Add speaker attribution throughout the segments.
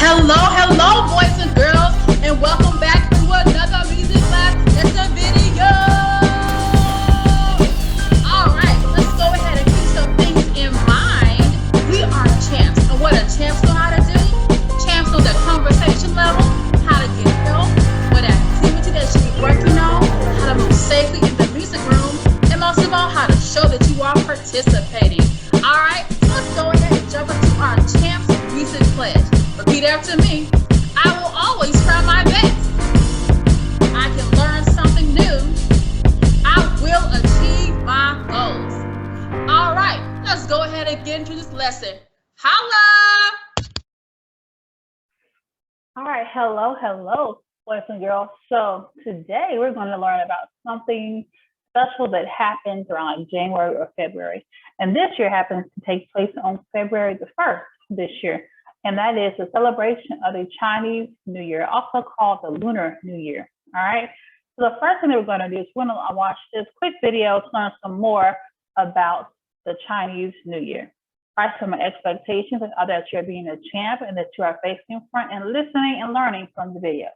Speaker 1: Hello, hello, boys and girls, and welcome back to another music class. It's a video. All right, let's go ahead and keep some things in mind. We are champs, and what a champs know how to do? Champs know the conversation level, how to get help, what activity they should be working on, how to move safely in the music room, and most of all, how to show that you are participating. All right, so let's go ahead and jump into our champs music pledge. Repeat after me. I will always try my best. I can learn something new. I will achieve my goals. All right, let's go ahead and get into this lesson. Holla!
Speaker 2: All right, hello, boys and girls. So today we're going to learn about something special that happens around January or February. And this year happens to take place on February the 1st this year. And that is the celebration of the Chinese New Year, also called the Lunar New Year. All right. So the first thing that we're going to do is we're going to watch this quick video to learn some more about the Chinese New Year. All right. So my expectations are that you're being a champ and that you are facing front and listening and learning from the video.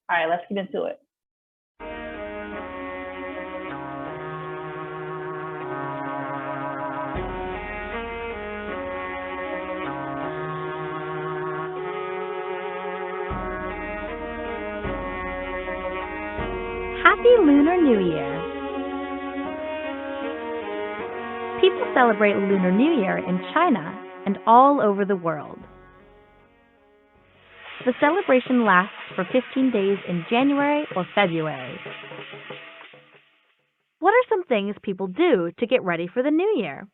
Speaker 2: All right. Let's get into it.
Speaker 3: Happy Lunar New Year! People celebrate Lunar New Year in China and all over the world. The celebration lasts for 15 days in January or February. What are some things people do to get ready for the new year?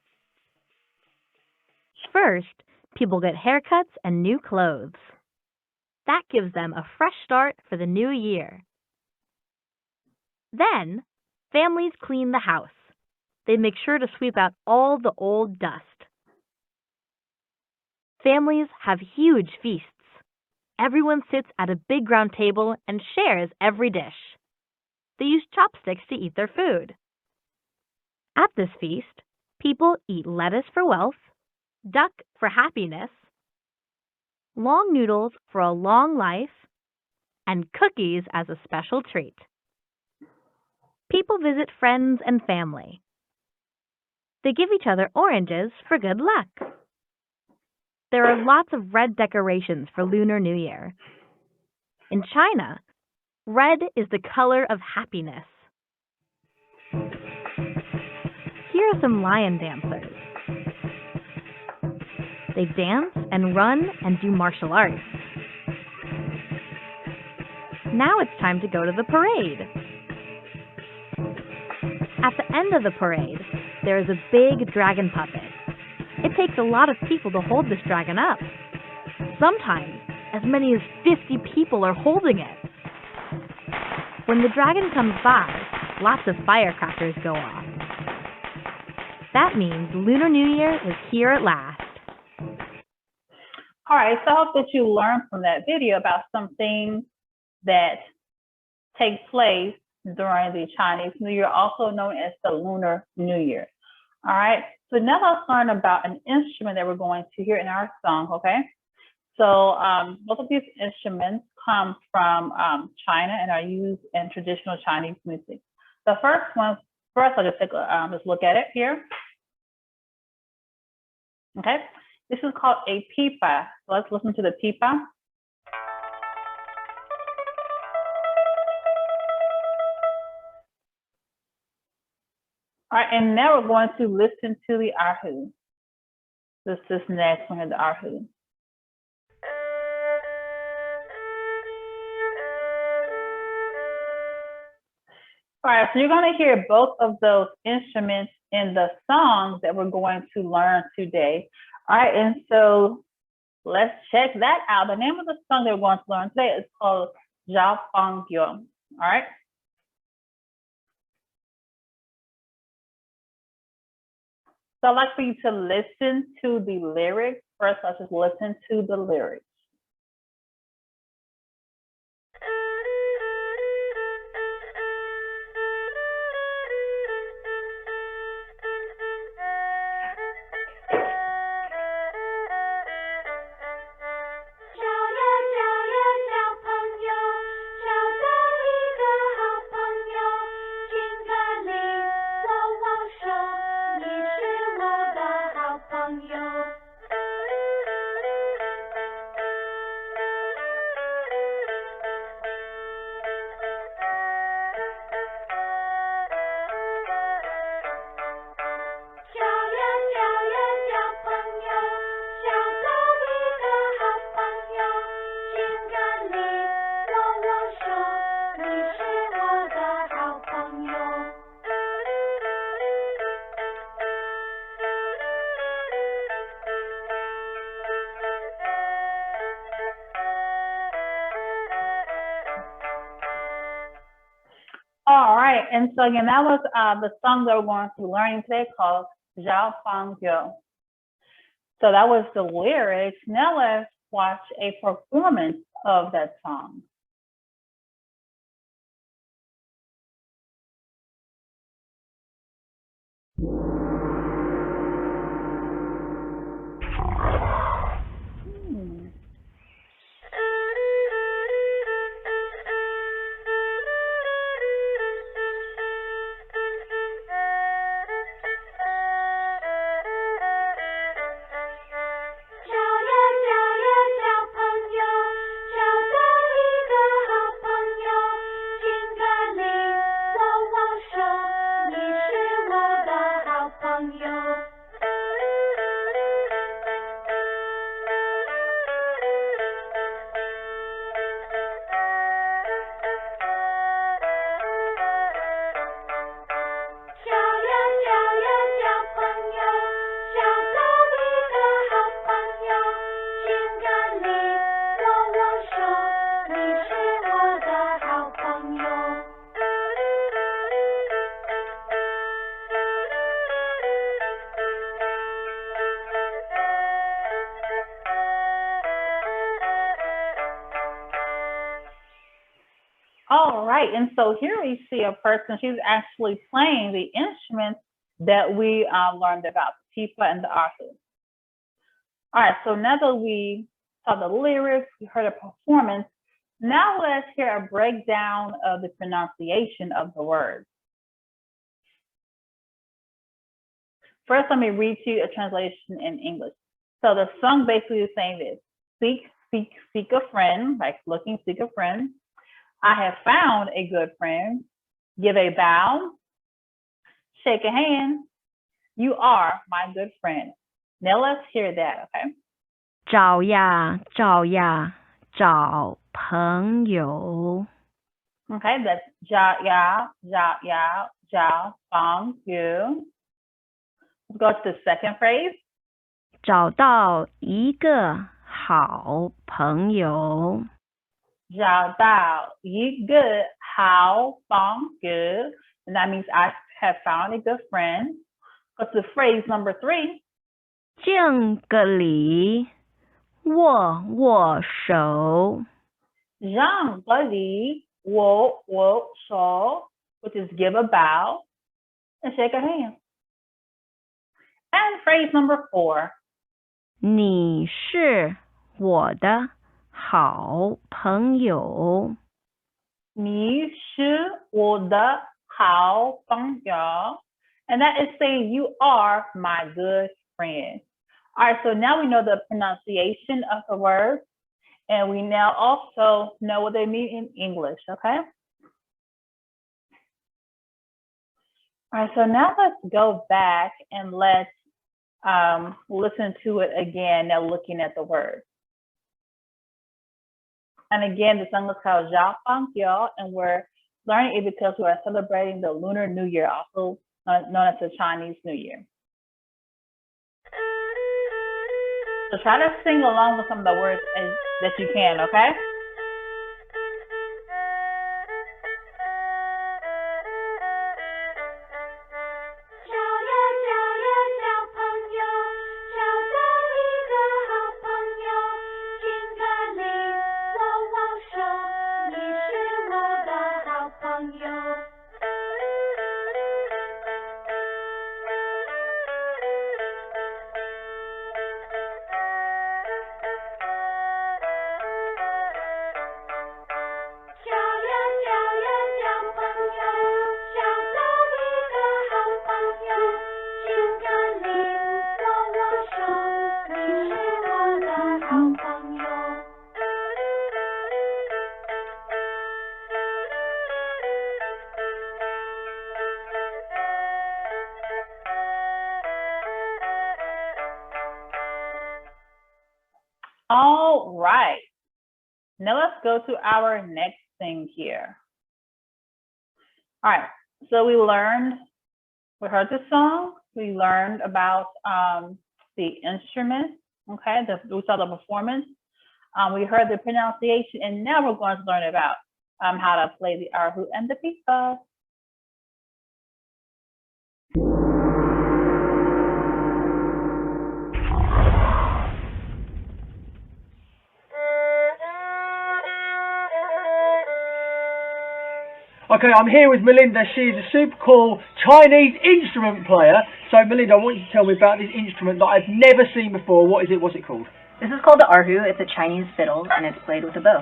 Speaker 3: First, people get haircuts and new clothes. That gives them a fresh start for the new year. Then, families clean the house. They make sure to sweep out all the old dust. Families have huge feasts. Everyone sits at a big round table and shares every dish. They use chopsticks to eat their food. At this feast, people eat lettuce for wealth, duck for happiness, long noodles for a long life, and cookies as a special treat. People visit friends and family. They give each other oranges for good luck. There are lots of red decorations for Lunar New Year. In China, red is the color of happiness. Here are some lion dancers. They dance and run and do martial arts. Now it's time to go to the parade. At the end of the parade, there is a big dragon puppet. It takes a lot of people to hold this dragon up. Sometimes, as many as 50 people are holding it. When the dragon comes by, lots of firecrackers go off. That means Lunar New Year is here at last.
Speaker 2: All right, so I hope that you learned from that video about some things that take place during the Chinese New Year, also known as the Lunar New Year. All right, so now let's learn about an instrument that we're going to hear in our song, okay? So both of these instruments come from China and are used in traditional Chinese music. The first one, first I'll just take just look at it here. Okay, this is called a pipa. So let's listen to the pipa. All right, and now we're going to listen to the erhu. This next one is the erhu. All right, so you're going to hear both of those instruments in the songs that we're going to learn today. All right, and so let's check that out. The name of the song that we're going to learn today is called Zhao Fang Yong. All right. So I'd like for you to listen to the lyrics. First, let's just listen to the lyrics. and so again, that was the song that we're going to be learning today called Zhao Fang Yo. So that was the lyrics. Now let's watch a performance of that song. All right, and so here we see a person, she's actually playing the instruments that we learned about, the pipa and the arhu. All right, so now that we saw the lyrics, we heard a performance, now let's hear a breakdown of the pronunciation of the words. First, let me read to you a translation in English. So the song basically is saying this: seek a friend, like looking, seek a friend. I have found a good friend. Give a bow. Shake a hand. You are my good friend. Now let's hear that, okay?
Speaker 3: 找呀找呀找朋友。
Speaker 2: Okay, that's 找呀找朋友. Let's go to the second phrase.
Speaker 3: 找到一个好朋友。
Speaker 2: 找到一个好朋友, and that means I have found a good friend. Go to phrase number 3.
Speaker 3: 敬个礼，握握手。
Speaker 2: 让个礼，握握手, which is give a bow and shake a hand. And phrase number 4.
Speaker 3: 你是我的好朋友。
Speaker 2: 你是我的好朋友, and that is saying you are my good friend. All right, so now we know the pronunciation of the words, and we now also know what they mean in English, okay? All right, so now let's go back and let's listen to it again, now looking at the words. And again, the song is called Zhao Fang Yo, and we're learning it because we are celebrating the Lunar New Year, also known as the Chinese New Year. So try to sing along with some of the words that you can, okay? All right. Now let's go to our next thing here. All right. So we heard the song. We learned about the instrument. Okay. We saw the performance. We heard the pronunciation, and now we're going to learn about how to play the erhu and the pipa.
Speaker 4: Okay, I'm here with Melinda. She's a super cool Chinese instrument player. So, Melinda, I want you to tell me about this instrument that I've never seen before. What is it? What's it called?
Speaker 5: This is called the erhu. It's a Chinese fiddle, and it's played with a bow.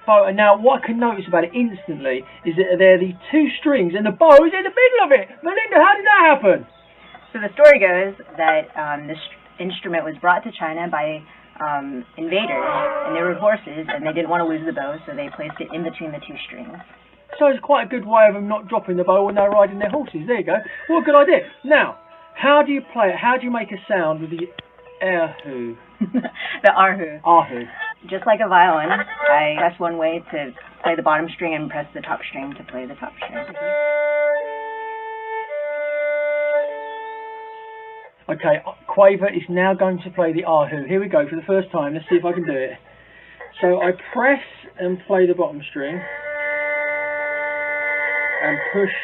Speaker 4: Bow. And now, what I can notice about it instantly is that there are the two strings, and the bow is in the middle of it. Melinda, how did that happen?
Speaker 5: So the story goes that this instrument was brought to China by invaders, and they were horses, and they didn't want to lose the bow, so they placed it in between the two strings.
Speaker 4: So it's quite a good way of them not dropping the bow when they're riding their horses. There you go. What a good idea. Now, how do you play it? How do you make a sound with the erhu?
Speaker 5: The erhu.
Speaker 4: Erhu.
Speaker 5: Just like a violin, I press one way to play the bottom string and press the top string to play the top string.
Speaker 4: Okay, Quaver is now going to play the erhu. Here we go for the first time. Let's see if I can do it. So I press and play the bottom string. And push.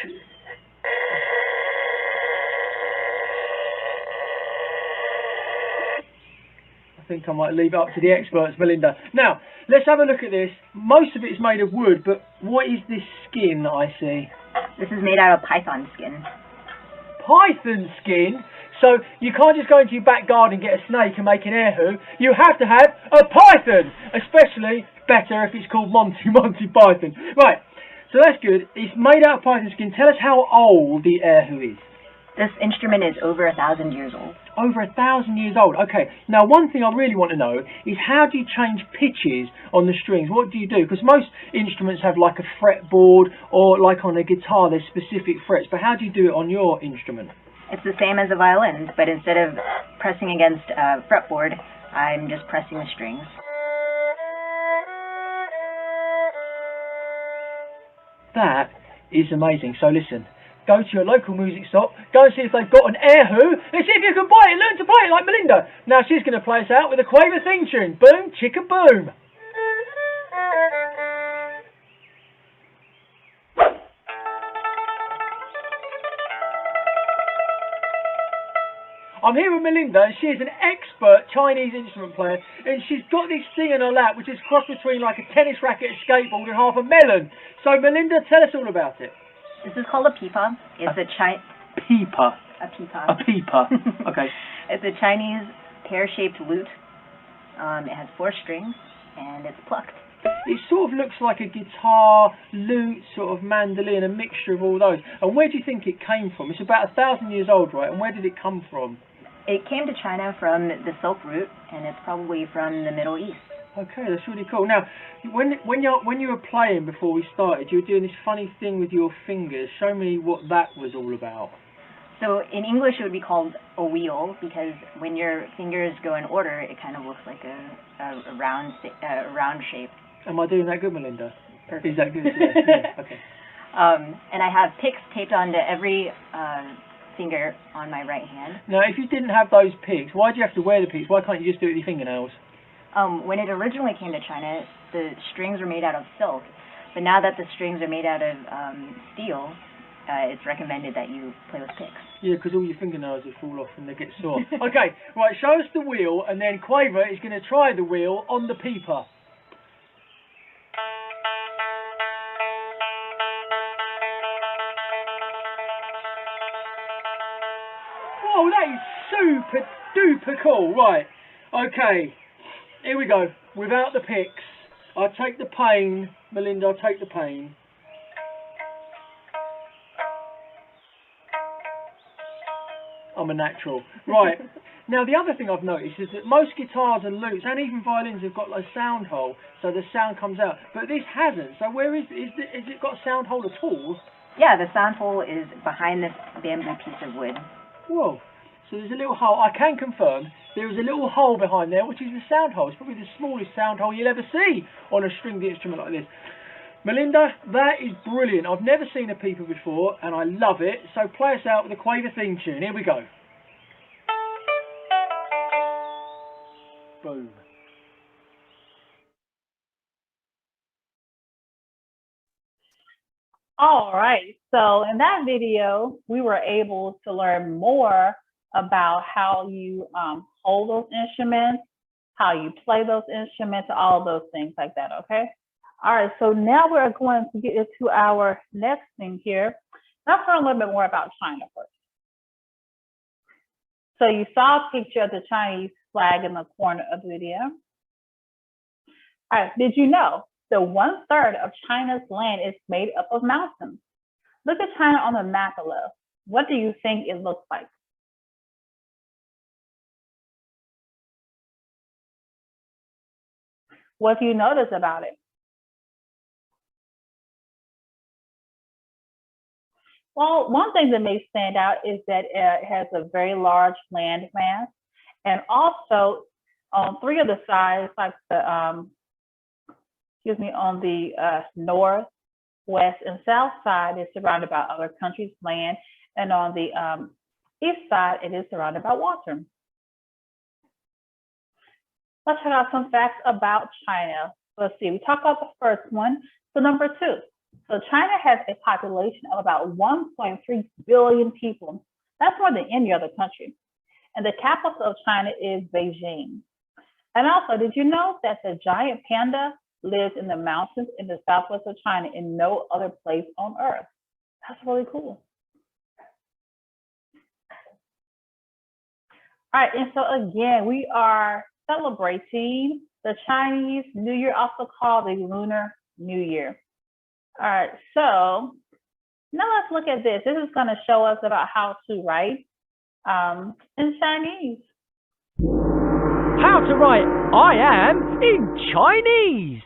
Speaker 4: I think I might leave it up to the experts, Melinda. Now, let's have a look at this. Most of it is made of wood, but what is this skin that I see?
Speaker 5: This is made out of python skin.
Speaker 4: Python skin? So you can't just go into your back garden and get a snake and make an erhu. You have to have a python, especially better if it's called Monty Python. Right. So that's good. It's made out of python skin. Tell us how old the erhu is.
Speaker 5: This instrument is over 1,000 years old.
Speaker 4: Over 1,000 years old. Okay. Now, one thing I really want to know is how do you change pitches on the strings? What do you do? Because most instruments have like a fretboard, or like on a guitar, there's specific frets. But how do you do it on your instrument?
Speaker 5: It's the same as a violin, but instead of pressing against a fretboard, I'm just pressing the strings.
Speaker 4: That is amazing. So listen, go to your local music shop, go and see if they've got an erhu, and see if you can buy it. Learn to play it like Melinda. Now she's going to play us out with a Quaver theme tune. Boom, chicka boom. I'm here with Melinda, and she is an expert Chinese instrument player, and she's got this thing in her lap which is crossed between like a tennis racket, a skateboard, and half a melon. So Melinda, tell us all about it.
Speaker 5: This is called a pipa. It's a
Speaker 4: Pipa.
Speaker 5: A pipa.
Speaker 4: A pipa. Okay.
Speaker 5: It's a Chinese pear-shaped lute. It has 4 strings, and it's plucked.
Speaker 4: It sort of looks like a guitar, lute, sort of mandolin, a mixture of all those. And where do you think it came from? It's about 1,000 years old, right? And where did it come from?
Speaker 5: It came to China from the Silk Route, and it's probably from the Middle East.
Speaker 4: Okay, that's really cool. Now, when you were playing before we started, you were doing this funny thing with your fingers. Show me what that was all about.
Speaker 5: So in English, it would be called a wheel, because when your fingers go in order, it kind of looks like a round shape.
Speaker 4: Am I doing that good, Melinda?
Speaker 5: Perfect.
Speaker 4: Is that good? Yeah. Okay.
Speaker 5: And I have picks taped onto every finger on my right hand.
Speaker 4: Now, if you didn't have those picks, why do you have to wear the picks? Why can't you just do it with your fingernails?
Speaker 5: When it originally came to China, the strings were made out of silk, but now that the strings are made out of steel, it's recommended that you play with picks.
Speaker 4: Yeah, because all your fingernails will fall off and they get sore. Okay, right, show us the wheel, and then Quaver is going to try the wheel on the pipa. Oh, that is super duper cool. Right, okay, here we go. Without the picks, I'll take the pain, Melinda, I'll take the pain. I'm a natural. Right, now the other thing I've noticed is that most guitars and lutes, and even violins, have got a sound hole, so the sound comes out. But this hasn't, so where is it got a sound hole at all?
Speaker 5: Yeah, the sound hole is behind this bamboo piece of wood.
Speaker 4: Whoa. So there's a little hole. I can confirm there is a little hole behind there, which is the sound hole. It's probably the smallest sound hole you'll ever see on a stringed instrument like this. Melinda, that is brilliant. I've never seen a pipa before, and I love it. So play us out with a Quaver theme tune. Here we go. Boom.
Speaker 2: All right. So in that video, we were able to learn more about how you hold those instruments, how you play those instruments, all those things like that. Okay. All right, so now we're going to get into our next thing here. Let's learn a little bit more about China first. So you saw a picture of the Chinese flag in the corner of the video. All right, did you know that 1/3 of China's land is made up of mountains? Look at China on the map below. What do you think it looks like? What do you notice about it? Well, one thing that may stand out is that it has a very large land mass, and also on 3 of the sides, like the on the north, west, and south side, is surrounded by other countries' land, and on the east side, it is surrounded by water. Let's check out some facts about China. Let's see, we talked about the first one. So number 2. So China has a population of about 1.3 billion people. That's more than any other country. And the capital of China is Beijing. And also, did you know that the giant panda lives in the mountains in the southwest of China in no other place on earth? That's really cool. All right, and so again, we are celebrating the Chinese New Year, also called the Lunar New Year. All right, so now let's look at this. This is going to show us about how to write in Chinese.
Speaker 4: How to write I am in Chinese.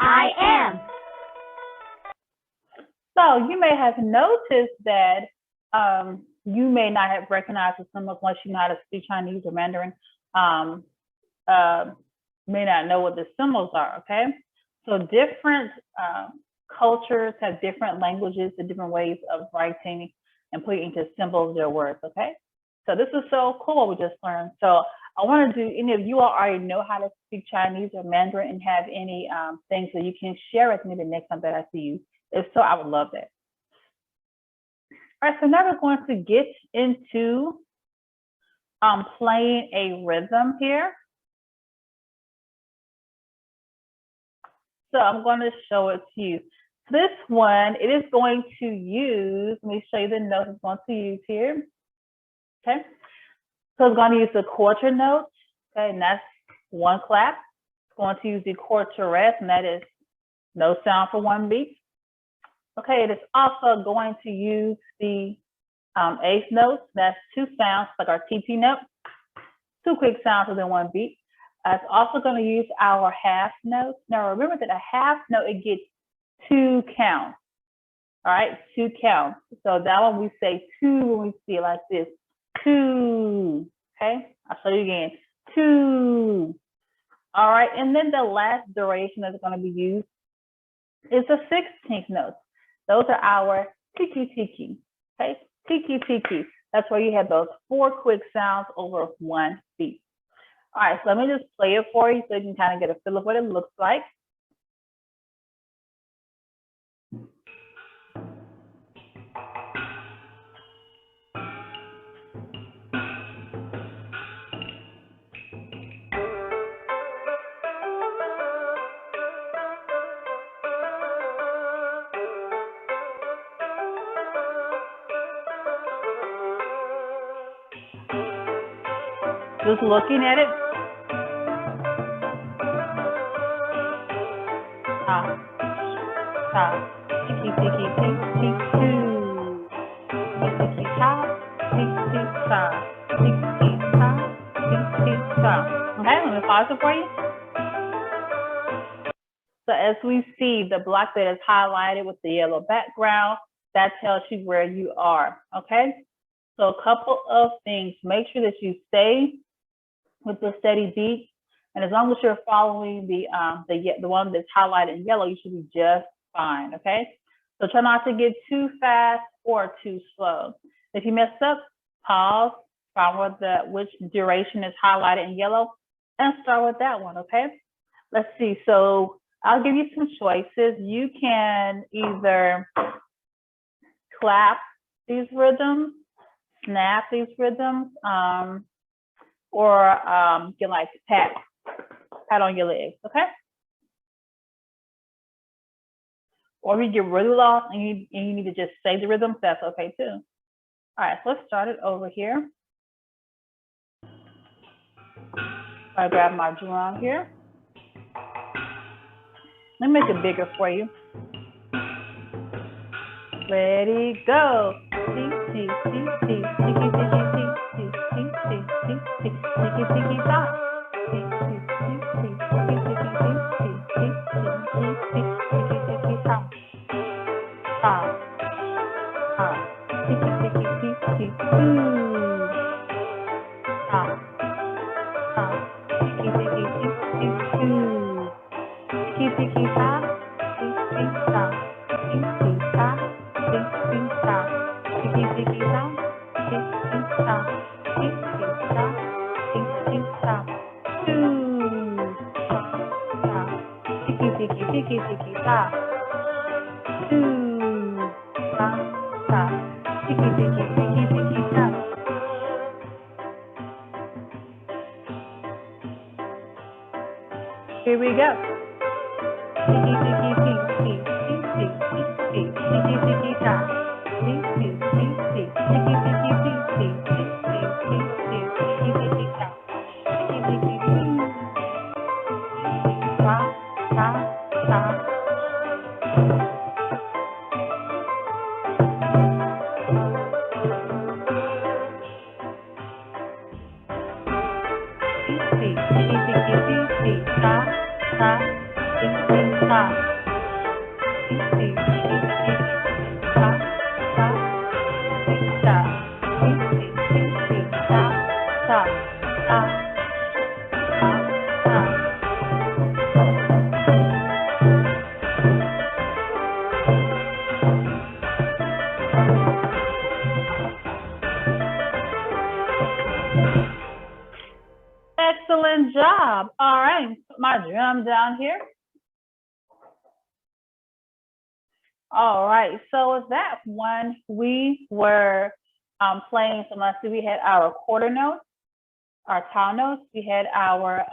Speaker 3: I am.
Speaker 2: So you may have noticed that you may not have recognized the symbols unless you know how to speak Chinese or Mandarin. May not know what the symbols are, okay? So different cultures have different languages and different ways of writing and putting into symbols their words, okay? So this is so cool what we just learned. So I want to do, any of you all already know how to speak Chinese or Mandarin and have any things that you can share with me the next time that I see you? If so, I would love that. All right, so now we're going to get into playing a rhythm here. So I'm going to show it to you. This one, it is going to use, let me show you the notes it's going to use here. Okay, so it's going to use the quarter note, okay, and that's 1 clap. It's going to use the quarter rest, and that is no sound for 1 beat. Okay, it is also going to use the 8th note. That's 2 sounds, like our TT note. 2 quick sounds within 1 beat. It's also going to use our half note. Now remember that a half note, it gets 2 counts. All right, 2 counts. So that one we say 2 when we see it like this. 2. Okay, I'll show you again. 2. All right, and then the last duration that's going to be used is the 16th notes. Those are our tiki tiki. Okay, tiki tiki. That's where you have those 4 quick sounds over 1 beat. All right, so let me just play it for you so you can kind of get a feel of what it looks like. Just looking at it. Ta, ta, tiki, tiki, tiki, two. Tiki, tiki, ta, tiki, ta, tiki, ta, tiki, ta. Okay, let me pause it for you. So as we see, the block that is highlighted with the yellow background, that tells you where you are, okay? So a couple of things. Make sure that you stay with the steady beat. And as long as you're following the one that's highlighted in yellow, you should be just fine, okay? So try not to get too fast or too slow. If you mess up, pause, find which duration is highlighted in yellow, and start with that one, okay? Let's see. So I'll give you some choices. You can either clap these rhythms, snap these rhythms, or you can like pat on your legs, okay? Or if you get really lost and you need to just say the rhythms, that's okay too. All right, so let's start it over here. I grab my drum here. Let me make it bigger for you. Ready, go. Tiki, tiki, tiki, tiki, tiki, tiki, tiki, tiki, tiki, tiki, ta. Tiki, tiki, tiki, tiki, tiki, tiki, tiki, tiki, ta. Ta, ta. Tiki, tiki, tiki, ooh. Ta, ta. Tiki, tiki, tiki, ooh. Tiki, tiki, ta. Tiki, ta. Tiki, ta. Tiki, ta. Tiki, tiki, ta. Tiki, ta. Tiki, ta. Tiki, ta. Ooh. Ta, ta. Tiki, tiki, tiki, tiki, ta. Ooh. Ta, ta. Tiki, tiki, tiki, tiki, ta. Here we go. Tiki, tiki, tiki, tiki, tiki, tiki, tiki, ta. Tiki, tiki, tiki, tiki, tiki, tiki, tiki, tiki, tiki, ta. Tiki, tiki, tiki. Ta, ta, ta. Tiki, tiki, tiki, tiki, ta, ta, tiki, ta. Tiki, tiki, tiki, ta, ta, tiki, ta. Tiki, tiki, ta, ta, ta, ta, ta. Excellent job. All right, put my drum down here. All right, so with that one, we were playing, so let's see, we had our quarter notes, our tau notes, we had our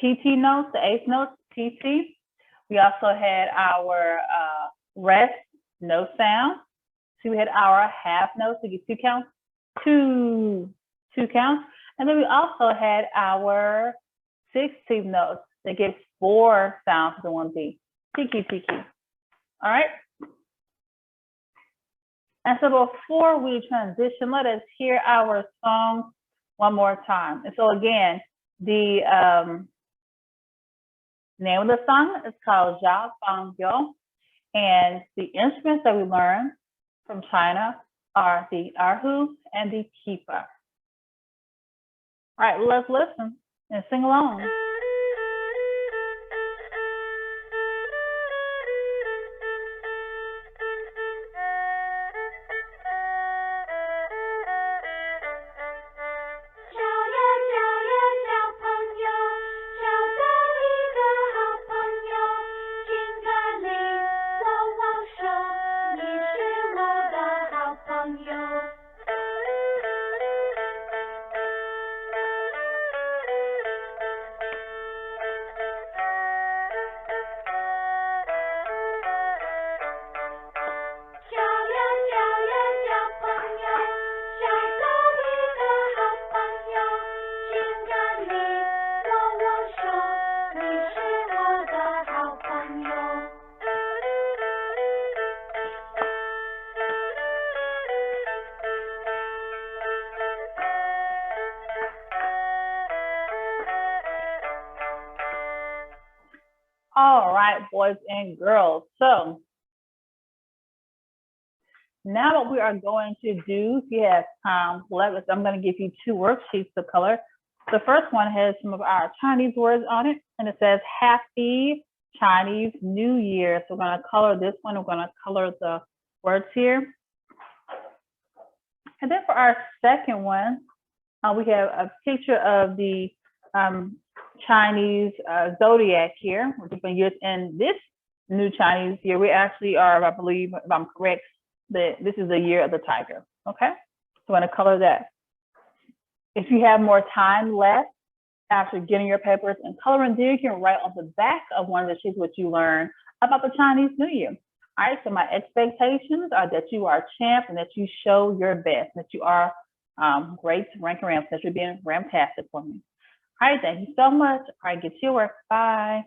Speaker 2: PT notes, the eighth notes, PT. We also had our rest, no sound. So we had our half notes to get two counts, two counts. And then we also had our 16th notes that give 4 sounds to the one beat. Tiki, tiki. All right. And so before we transition, let us hear our song one more time. And so again, the name of the song is called Jia Fang Yo. And the instruments that we learned from China are the erhu and the qipa. All right, let's listen and sing along.
Speaker 6: 小
Speaker 2: right, boys and girls. So now what we are going to do, if you have time left, I'm going to give you 2 worksheets to color. The first one has some of our Chinese words on it, and it says Happy Chinese New Year. So we're going to color this one. We're going to color the words here. And then for our second one, we have a picture of the Chinese zodiac here, which has been used in this new Chinese year. We actually are, I believe, if I'm correct, this is the year of the tiger. Okay, so I'm going to color that. If you have more time left after getting your papers and coloring, then you can write on the back of one of the sheets what you learned about the Chinese New Year. All right, so my expectations are that you are a champ and that you show your best, that you are great rank and ramp, that you're being ramtastic for me. All right, thank you so much. All right, get to your work. Bye.